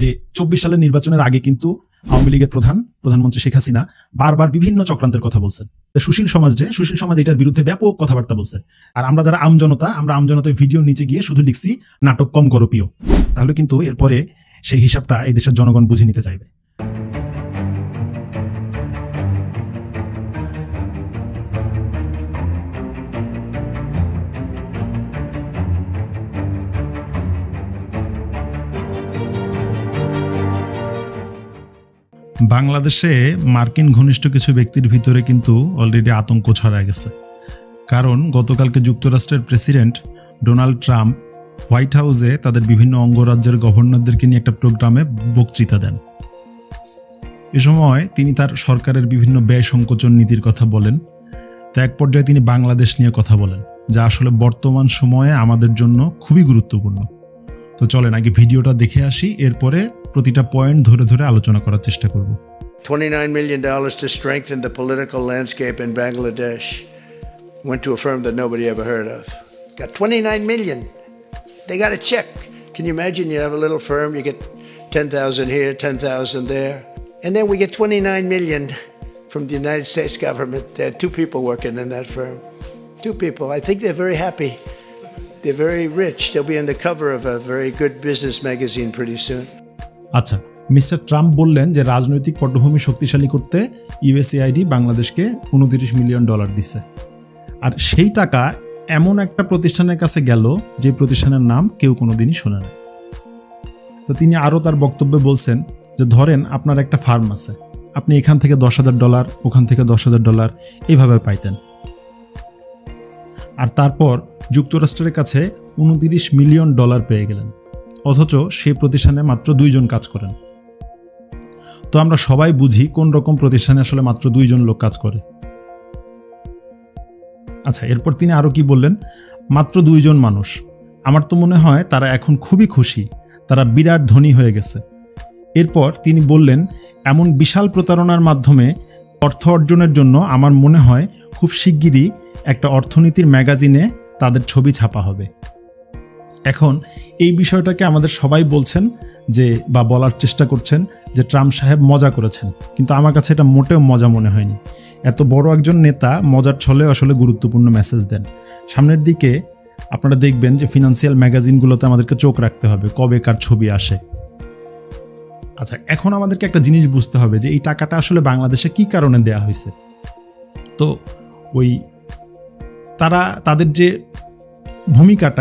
যে 24 সালের নির্বাচনের আগে কিন্তু আওয়ামী লীগের প্রধানমন্ত্রী শেখ হাসিনা বারবার বিভিন্ন চক্রান্তের কথা বলছেন। সুশীল সমাজ এটার বিরুদ্ধে ব্যাপক কথাবার্তা বলছে। আর আমরা যারা আমজনতা ভিডিও নিচে গিয়ে শুধু লিখছি নাটক কম করো প্রিয়। তাহলে কিন্তু এরপরে সেই হিসাবটা এই দেশের জনগণ বুঝে নিতে চাইবে। বাংলাদেশে মার্কিন ঘনিষ্ঠ কিছু ব্যক্তির ভিতরে কিন্তু অলরেডি আতঙ্ক ছড়ায় গেছে। কারণ গতকালকে যুক্তরাষ্ট্রের প্রেসিডেন্ট ডোনাল্ড ট্রাম্প হোয়াইট হাউসে তাদের বিভিন্ন অঙ্গরাজ্যের গভর্নরদেরকে নিয়ে একটা প্রোগ্রামে বক্তৃতা দেন। এ সময় তিনি তার সরকারের বিভিন্ন ব্যয় সংকোচন নীতির কথা বলেন। তো এক পর্যায়ে তিনি বাংলাদেশ নিয়ে কথা বলেন, যা আসলে বর্তমান সময়ে আমাদের জন্য খুবই গুরুত্বপূর্ণ। তো চলেন আগে ভিডিওটা দেখে আসি, এরপরে প্রতিটা পয়েন্ট ধরে ধরে আলোচনা করার চেষ্টা করব। $29 million to strengthen the political landscape in Bangladesh went to a firm that nobody ever heard of. Got $29 million. They got a check. Can you imagine? You have a little firm, you get 10,000 here, 10,000 there. And then we get $29 million from the United States government. There are 2 people working in that firm. 2 people. I think they're very happy. They're very rich. They'll be on the cover of a very good business magazine pretty soon. আচ্ছা, mister Trump বললেন যে রাজনৈতিক পটভূমি শক্তিশালী করতে USAID বাংলাদেশকে $29 million দিছে। আর সেই টাকা এমন একটা প্রতিষ্ঠানের কাছে গেল যে প্রতিষ্ঠানের নাম কেউ কোনোদিনই শোনে না। তো তিনি আরও তার বক্তব্যে বলছেন যে ধরেন আপনার একটা ফার্ম আছে, আপনি এখান থেকে $10,000, ওখান থেকে $10,000 এইভাবে পাইতেন। আর তারপর যুক্তরাষ্ট্রের কাছে $29 মিলিয়ন পেয়ে গেলেন, অথচ সেই প্রতিষ্ঠানে মাত্র 2 জন কাজ করেন। তো আমরা সবাই বুঝি কোন রকম প্রতিষ্ঠানে আসলে মাত্র 2 জন লোক কাজ করে। আচ্ছা, এরপর তিনি আরও কি বললেন, মাত্র 2 জন মানুষ, আমার তো মনে হয় তারা এখন খুবই খুশি, তারা বিরাট ধনী হয়ে গেছে। এরপর তিনি বললেন এমন বিশাল প্রতারণার মাধ্যমে অর্থ অর্জনের জন্য আমার মনে হয় খুব শিগগিরই একটা অর্থনীতির ম্যাগাজিনে তাদের ছবি ছাপা হবে। এখন এই বিষয়টাকে আমাদের সবাই বলছেন যে বা বলার চেষ্টা করছেন যে ট্রাম্প সাহেব মজা করেছেন, কিন্তু আমার কাছে এটা মোটেও মজা মনে হয়নি। এত বড় একজন নেতা মজার ছলে আসলে গুরুত্বপূর্ণ মেসেজ দেন। সামনের দিকে আপনারা দেখবেন যে ফিনান্সিয়াল ম্যাগাজিনগুলোতে আমাদেরকে চোখ রাখতে হবে কবে কার ছবি আসে। আচ্ছা, এখন আমাদেরকে একটা জিনিস বুঝতে হবে যে এই টাকাটা আসলে বাংলাদেশে কি কারণে দেয়া হয়েছে। তো ওই তাদের যে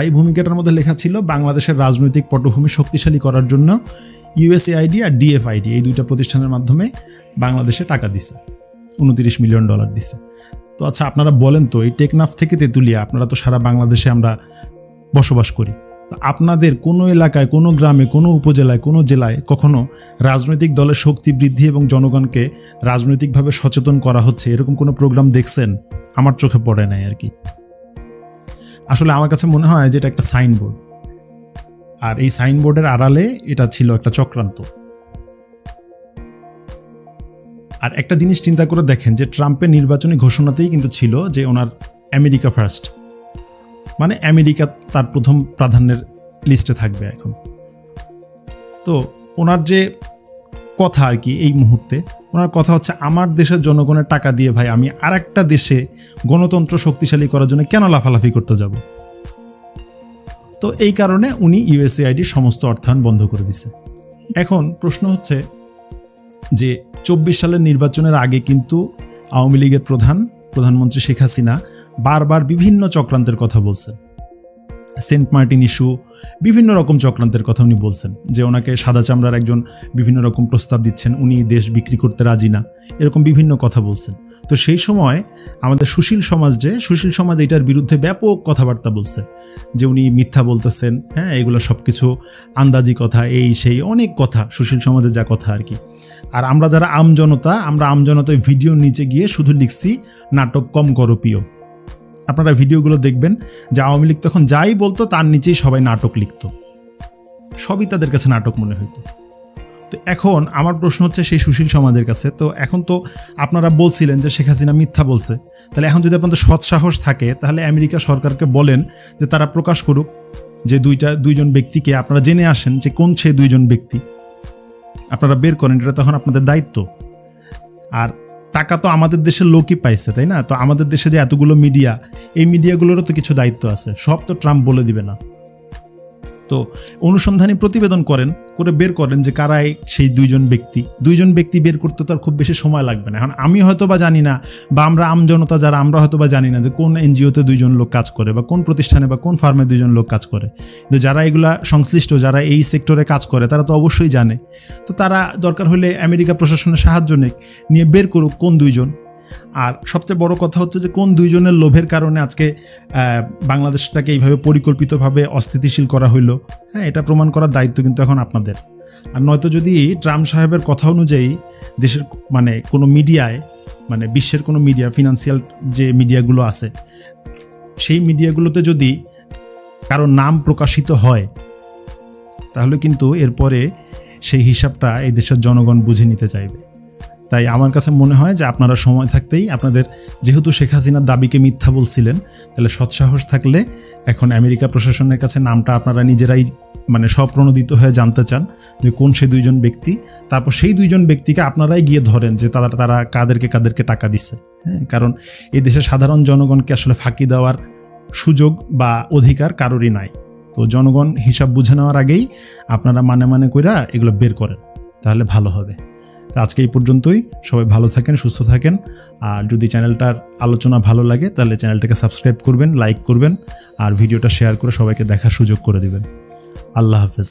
এই ভূমিকাটার মধ্যে লেখা ছিল বাংলাদেশের রাজনৈতিক পটভূমি শক্তিশালী করার জন্য ইউএসএআইডি আর ডিএফআইডি এই 2টা প্রতিষ্ঠানের মাধ্যমে বাংলাদেশে টাকা দিছে, $29 মিলিয়ন দিছে। তো আচ্ছা, আপনারা বলেন তো এই টেকনাফ থেকে তেঁতুলিয়া, আপনারা তো সারা বাংলাদেশে আমরা বসবাস করি, তো আপনাদের কোনো এলাকায়, কোনো গ্রামে, কোনো উপজেলায়, কোনো জেলায় কখনো রাজনৈতিক দলের শক্তি বৃদ্ধি এবং জনগণকে রাজনৈতিকভাবে সচেতন করা হচ্ছে এরকম কোনো প্রোগ্রাম দেখছেন? আমার চোখে পড়ে নাই আর কি। আসলে আমার কাছে মনে হয় যে এটা একটা সাইনবোর্ড, আর এই সাইনবোর্ডের আড়ালে এটা ছিল একটা চক্রান্ত। আর একটা জিনিস চিন্তা করে দেখেন যে ট্রাম্পের নির্বাচনী ঘোষণাতেই কিন্তু ছিল যে ওনার আমেরিকা ফার্স্ট, মানে আমেরিকা তার প্রথম প্রাধান্যের লিস্টে থাকবে এখন। তো ওনার যে কথা আর কি এই মুহূর্তে, ওনার কথা হচ্ছে আমার দেশের জনগণের টাকা দিয়ে ভাই আমি আর একটা দেশে গণতন্ত্র শক্তিশালী করার জন্য কেন লাফালাফি করতে যাব। তো এই কারণে উনি ইউএসএআইডির সমস্ত অর্থায়ন বন্ধ করে দিছে। এখন প্রশ্ন হচ্ছে যে 24 সালের নির্বাচনের আগে কিন্তু আওয়ামী লীগের প্রধানমন্ত্রী শেখ হাসিনা বারবার বিভিন্ন চক্রান্তের কথা বলছেন। সেন্ট মার্টিন ইস্যু, বিভিন্ন রকম চক্রান্তের কথা উনি বলছেন, যে ওনাকে সাদা চামড়ার একজন বিভিন্ন রকম প্রস্তাব দিচ্ছেন, উনি দেশ বিক্রি করতে রাজি না, এরকম বিভিন্ন কথা বলছেন। তো সেই সময় আমাদের সুশীল সমাজ এটার বিরুদ্ধে ব্যাপক কথাবার্তা বলছে যে উনি মিথ্যা বলতেছেন, হ্যাঁ এগুলো সব কিছু আন্দাজি কথা, এই সেই অনেক কথা, সুশীল সমাজের যা কথা আর কি। আর আমরা যারা আমজনতায় ভিডিও নিচে গিয়ে শুধু লিখছি নাটক কম করো প্রিয়। আপনারা ভিডিওগুলো দেখবেন যে আওয়ামী লীগ তখন যাই বলতো তার নিচেই সবাই নাটক লিখত, সবই তাদের কাছে নাটক মনে হইতো। তো এখন আমার প্রশ্ন হচ্ছে সেই সুশীল সমাজের কাছে, তো এখন তো আপনারা বলছিলেন যে শেখ হাসিনা মিথ্যা বলছে, তাহলে এখন যদি আপনাদের সৎসাহস থাকে তাহলে আমেরিকা সরকারকে বলেন যে তারা প্রকাশ করুক যে 2জন ব্যক্তিকে আপনারা জেনে আসেন যে কোন সেই 2জন ব্যক্তি, আপনারা বের করেন, এটা তখন আপনাদের দায়িত্ব। আর টাকা তো আমাদের দেশের লোকই পাইছে, তাই না? তো আমাদের দেশে যে এতগুলো মিডিয়া, এই মিডিয়াগুলোরও তো কিছু দায়িত্ব আছে, সব তো ট্রাম্প বলে দিবে না। তো অনুসন্ধানী প্রতিবেদন করেন, করে বের করেন যে কারাই সেই দুইজন ব্যক্তি বের করতে তো আর খুব বেশি সময় লাগবে না। এখন আমি হয়তো বা জানি না, বা আমরা আমজনতা যারা, আমরা হয়তো বা জানি না যে কোন এনজিওতে দুইজন লোক কাজ করে, বা কোন প্রতিষ্ঠানে বা কোন ফার্মে দুইজন লোক কাজ করে। কিন্তু যারা এগুলা সংশ্লিষ্ট, যারা এই সেক্টরে কাজ করে, তারা তো অবশ্যই জানে। তো তারা দরকার হলে আমেরিকা প্রশাসনের সাহায্য নিয়ে বের করুক কোন দুইজন। আর সবচেয়ে বড় কথা হচ্ছে যে কোন দুইজনের লোভের কারণে আজকে বাংলাদেশটাকে এইভাবে পরিকল্পিতভাবে অস্থিতিশীল করা হইলো, হ্যাঁ, এটা প্রমাণ করার দায়িত্ব কিন্তু এখন আপনাদের। আর নয়তো যদি ট্রাম্প সাহেবের কথা অনুযায়ী দেশের মানে কোনো মিডিয়ায়, মানে বিশ্বের কোনো মিডিয়া, ফিনান্সিয়াল যে মিডিয়াগুলো আছে, সেই মিডিয়াগুলোতে যদি কারো নাম প্রকাশিত হয়, তাহলে কিন্তু এরপরে সেই হিসাবটা এই দেশের জনগণ বুঝে নিতে চাইবে। তাই আমার কাছে মনে হয় যে আপনারা সময় থাকতেই, আপনাদের যেহেতু শেখ হাসিনার দাবিকে মিথ্যা বলছিলেন, তাহলে সৎসাহস থাকলে এখন আমেরিকা প্রশাসনের কাছে নামটা আপনারা নিজেরাই মানে স্বপ্রণোদিত হয়ে জানতে চান যে কোন সেই দুইজন ব্যক্তি। তারপর সেই দুইজন ব্যক্তিকে আপনারাই গিয়ে ধরেন যে তারা কাদেরকে টাকা দিচ্ছে। হ্যাঁ, কারণ এই দেশের সাধারণ জনগণকে আসলে ফাঁকি দেওয়ার সুযোগ বা অধিকার কারোরই নাই। তো জনগণ হিসাব বুঝে নেওয়ার আগেই আপনারা মানে কইরা এগুলো বের করেন, তাহলে ভালো হবে। তো আজকে এই পর্যন্তই। সবাই ভালো থাকেন, সুস্থ থাকেন। আর যদি চ্যানেলটার আলোচনা ভালো লাগে তাহলে চ্যানেলটাকে সাবস্ক্রাইব করবেন, লাইক করবেন, আর ভিডিওটা শেয়ার করে সবাইকে দেখার সুযোগ করে দিবেন। আল্লাহ হাফেজ।